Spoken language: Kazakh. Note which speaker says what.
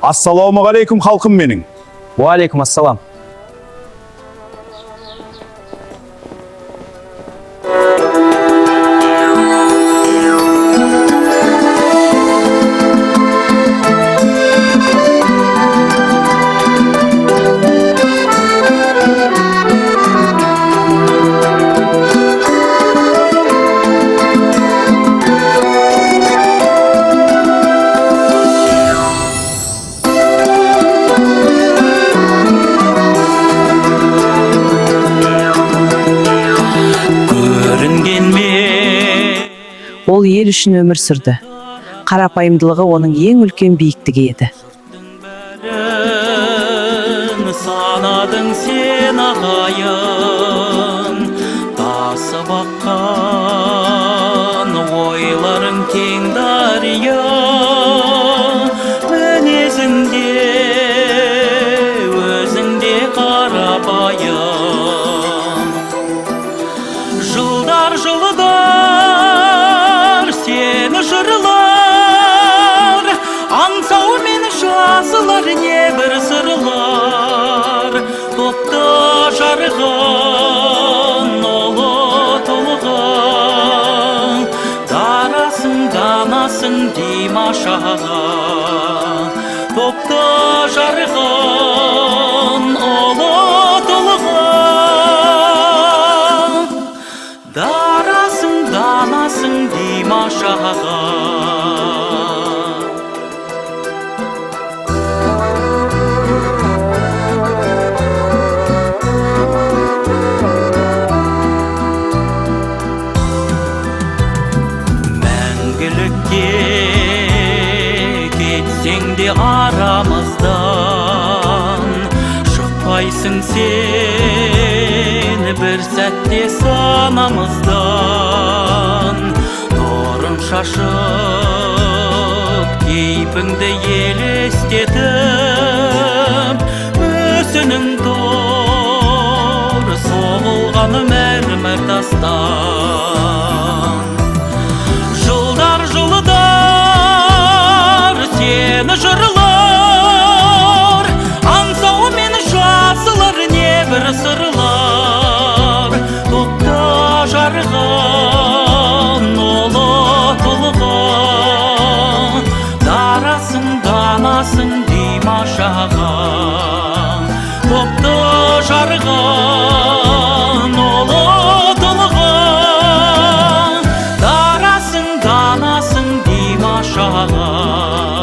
Speaker 1: Ассалаумағалейкум халқым менің.
Speaker 2: Уалейкум ассалам.
Speaker 3: Ол ел үшін өмір сүрді. Қарапайымдылығы оның ең үлкен биіктігі еді.
Speaker 4: Санадың сен ағайын, тасып аққан ойларың кең дария, мінезіңде өзіңде қарапайым. Жылдар жылдар сені жырлар, аңсау мен жазылар небір сырлар. Топта жарған ұлы толған, дарасың данасың Димаш аға. Топта жарған ұлы толған, дарасың данасың Димаш аға. Кетсең де арамыздан, шықпайсың сен бір сәтте санамыздан. Торын шашып кейпіңді елестетіп, мүсінің тор соғылғаны мәрмәр тастан. Жылдар жылдар сені жырлар, аңсау мен жазылар небір сырлар. Топта жарған ұлы толған, дарасың данасың Димаш аға. Топта жарған ұлы толған, дарасың данасың Димаш аға.